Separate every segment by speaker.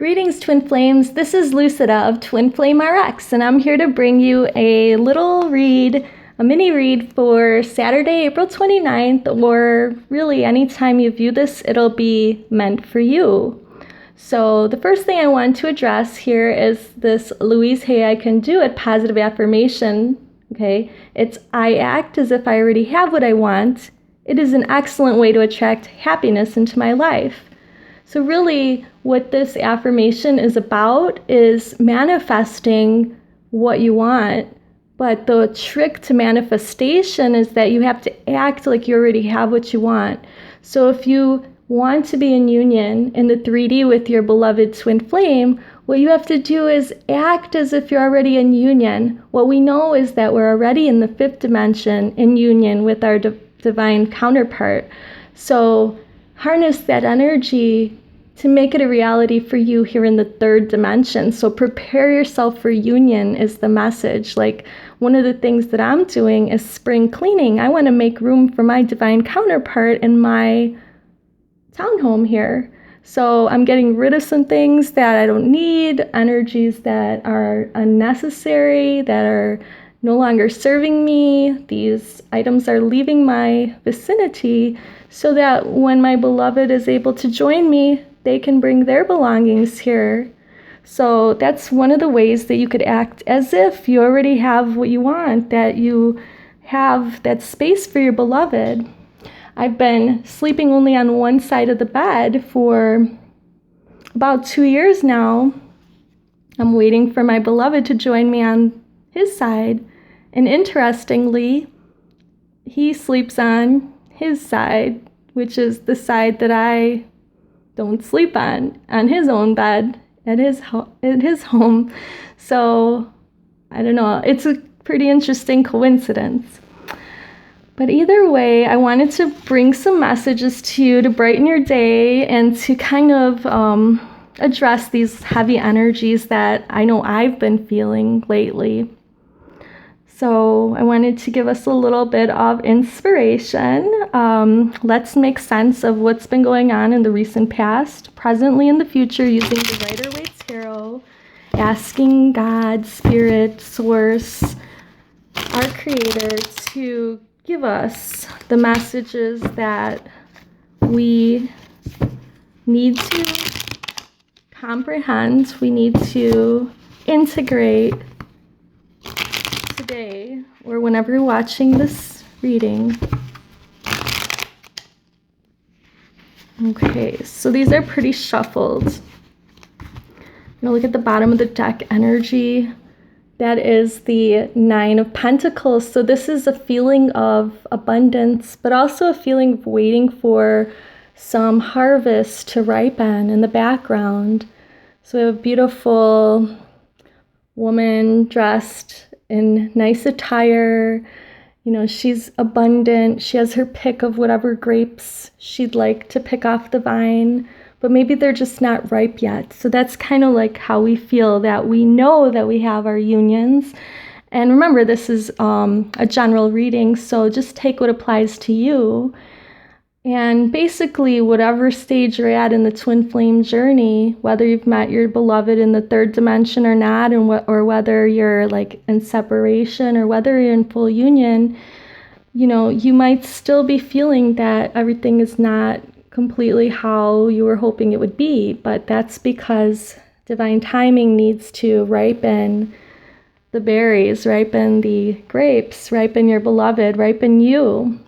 Speaker 1: Greetings, Twin Flames. This is Lucida of Twin Flame RX, and I'm here to bring you a little read, a mini read for Saturday, April 29th, or really anytime you view this, it'll be meant for you. So the first thing I want to address here is this Louise Hay I Can Do It positive affirmation. Okay, it's I act as if I already have what I want. It is an excellent way to attract happiness into my life. So really, what this affirmation is about is manifesting what you want. But the trick to manifestation is that you have to act like you already have what you want. So if you want to be in union in the 3D with your beloved twin flame, what you have to do is act as if you're already in union. What we know is that we're already in the 5th dimension in union with our divine counterpart. So harness that energy to make it a reality for you here in the 3rd dimension. So prepare yourself for union is the message. Like, one of the things that I'm doing is spring cleaning. I want to make room for my divine counterpart in my townhome here. So I'm getting rid of some things that I don't need, energies that are unnecessary, that are no longer serving me. These items are leaving my vicinity so that when my beloved is able to join me, they can bring their belongings here. So that's one of the ways that you could act as if you already have what you want, that you have that space for your beloved. I've been sleeping only on one side of the bed for about 2 years now. I'm waiting for my beloved to join me on his side. And interestingly, he sleeps on his side, which is the side that I don't sleep on his own bed at his home. So I don't know, it's a pretty interesting coincidence. But either way, I wanted to bring some messages to you to brighten your day and to kind of address these heavy energies that I know I've been feeling lately. So I wanted to give us a little bit of inspiration. Let's make sense of what's been going on in the recent past, presently, in the future, using the Rider-Waite Tarot, asking God, Spirit, Source, our Creator, to give us the messages that we need to comprehend, we need to integrate today, or whenever you're watching this reading. Okay, so these are pretty shuffled. Now look at the bottom of the deck energy. That is the 9 of Pentacles. So this is a feeling of abundance, but also a feeling of waiting for some harvest to ripen in the background. So we have a beautiful woman dressed in nice attire. You know, she's abundant. She has her pick of whatever grapes she'd like to pick off the vine, but maybe they're just not ripe yet. So that's kind of like how we feel, that we know that we have our unions. And remember, this is a general reading, so just take what applies to you. And basically, whatever stage you're at in the twin flame journey, whether you've met your beloved in the 3rd dimension or not, or whether you're like in separation or whether you're in full union, you know, you might still be feeling that everything is not completely how you were hoping it would be. But that's because divine timing needs to ripen the berries, ripen the grapes, ripen your beloved, ripen you.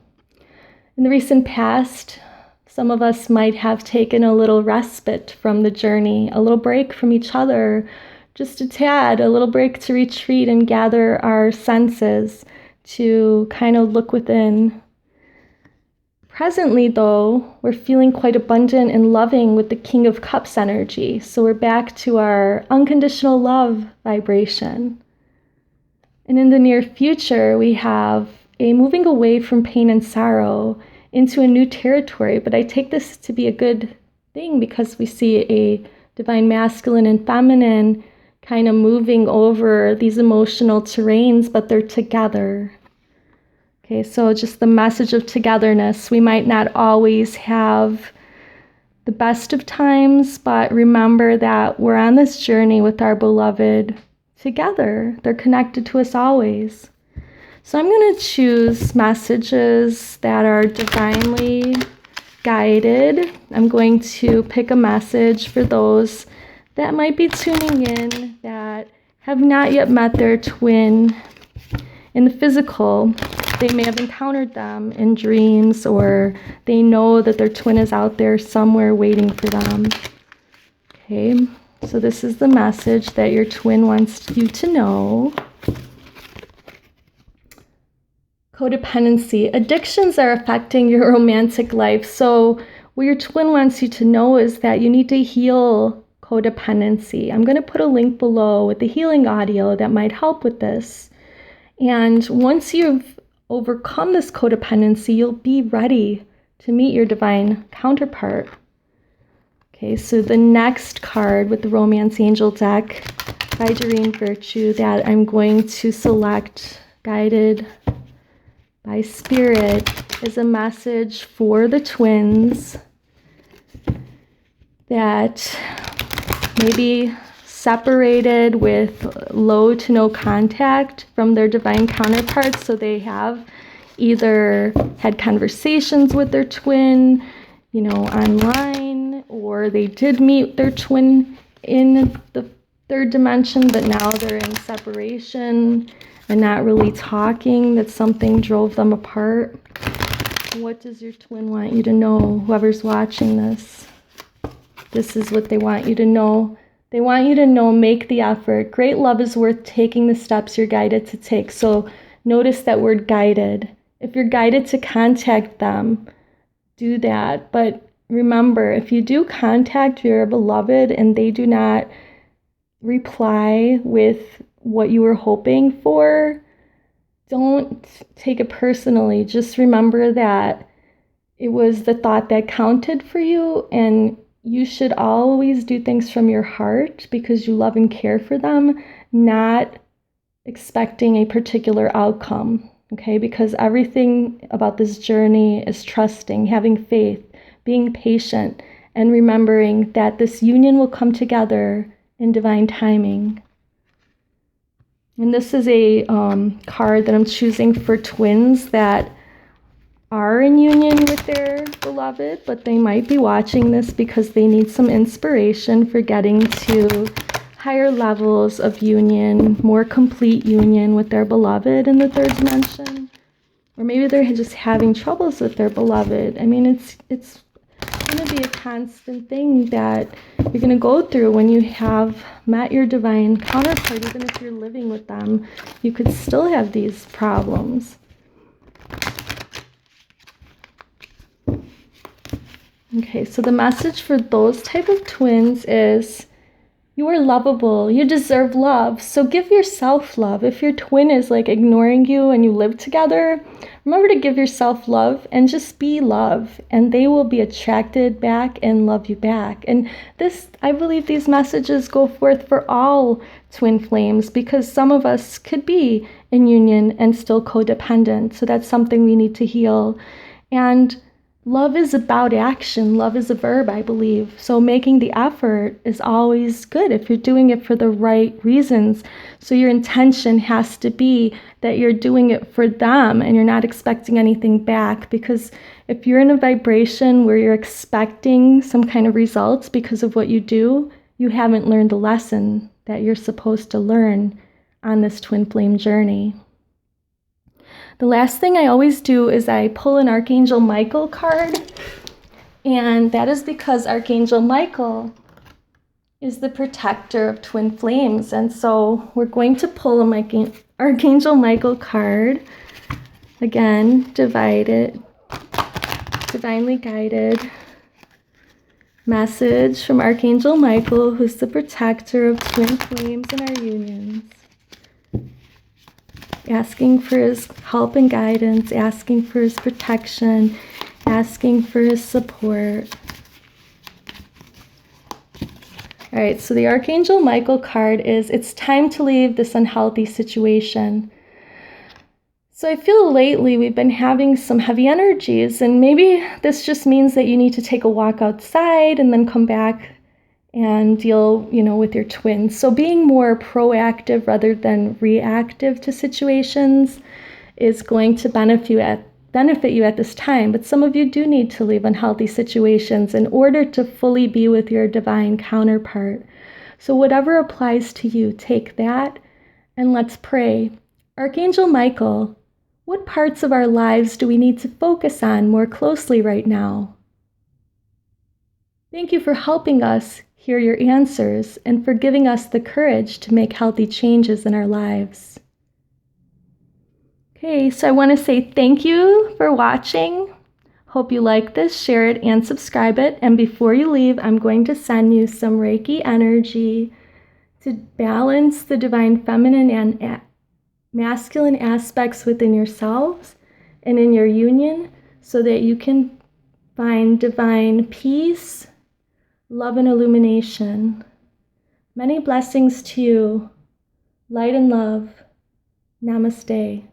Speaker 1: In the recent past, some of us might have taken a little respite from the journey, a little break from each other, just a tad, a little break to retreat and gather our senses, to kind of look within. Presently, though, we're feeling quite abundant and loving with the King of Cups energy. So we're back to our unconditional love vibration. And in the near future, we have a moving away from pain and sorrow into a new territory. But I take this to be a good thing because we see a divine masculine and feminine kind of moving over these emotional terrains, but they're together. Okay, so just the message of togetherness. We might not always have the best of times, but remember that we're on this journey with our beloved together. They're connected to us always. So I'm going to choose messages that are divinely guided. I'm going to pick a message for those that might be tuning in that have not yet met their twin in the physical. They may have encountered them in dreams, or they know that their twin is out there somewhere waiting for them. Okay, so this is the message that your twin wants you to know. Codependency. Addictions are affecting your romantic life. So what your twin wants you to know is that you need to heal codependency. I'm going to put a link below with the healing audio that might help with this. And once you've overcome this codependency, you'll be ready to meet your divine counterpart. Okay, so the next card with the Romance Angel deck by Doreen Virtue that I'm going to select, guided by Spirit, is a message for the twins that may be separated with low to no contact from their divine counterparts. So they have either had conversations with their twin, online, or they did meet their twin in the third dimension, but now they're in separation and not really talking, that something drove them apart. What does your twin want you to know? Whoever's watching this, this is what they want you to know. They want you to know, make the effort. Great love is worth taking the steps you're guided to take. So notice that word guided. If you're guided to contact them, do that. But remember, if you do contact your beloved and they do not reply with what you were hoping for, don't take it personally. Just remember that it was the thought that counted for you, and you should always do things from your heart because you love and care for them, not expecting a particular outcome, okay? Because everything about this journey is trusting, having faith, being patient, and remembering that this union will come together in divine timing. And this is a card that I'm choosing for twins that are in union with their beloved, but they might be watching this because they need some inspiration for getting to higher levels of union, more complete union with their beloved in the third dimension. Or maybe they're just having troubles with their beloved. I mean, it's going to be a constant thing that you're going to go through when you have met your divine counterpart. Even if you're living with them, you could still have these problems. Okay, so the message for those type of twins is you are lovable. You deserve love. So give yourself love. If your twin is like ignoring you and you live together, remember to give yourself love and just be love, and they will be attracted back and love you back. And this, I believe these messages go forth for all twin flames, because some of us could be in union and still codependent. So that's something we need to heal. And love is about action. Love is a verb, I believe. So making the effort is always good if you're doing it for the right reasons. So your intention has to be that you're doing it for them and you're not expecting anything back. Because if you're in a vibration where you're expecting some kind of results because of what you do, you haven't learned the lesson that you're supposed to learn on this twin flame journey. The last thing I always do is I pull an Archangel Michael card, and that is because Archangel Michael is the protector of twin flames. And so we're going to pull an Archangel Michael card, again, divinely guided message from Archangel Michael, who's the protector of twin flames in our unions. Asking for his help and guidance, asking for his protection, asking for his support. All right, so the Archangel Michael card is, it's time to leave this unhealthy situation. So I feel lately we've been having some heavy energies, and maybe this just means that you need to take a walk outside and then come back and deal, with your twins. So being more proactive rather than reactive to situations is going to benefit you at this time. But some of you do need to leave unhealthy situations in order to fully be with your divine counterpart. So whatever applies to you, take that and let's pray. Archangel Michael, what parts of our lives do we need to focus on more closely right now? Thank you for helping us hear your answers and for giving us the courage to make healthy changes in our lives. Okay, so I want to say thank you for watching. Hope you like this, share it, and subscribe it. And before you leave, I'm going to send you some Reiki energy to balance the divine feminine and masculine aspects within yourselves and in your union so that you can find divine peace, love, and illumination. Many blessings to you. Light and love. Namaste.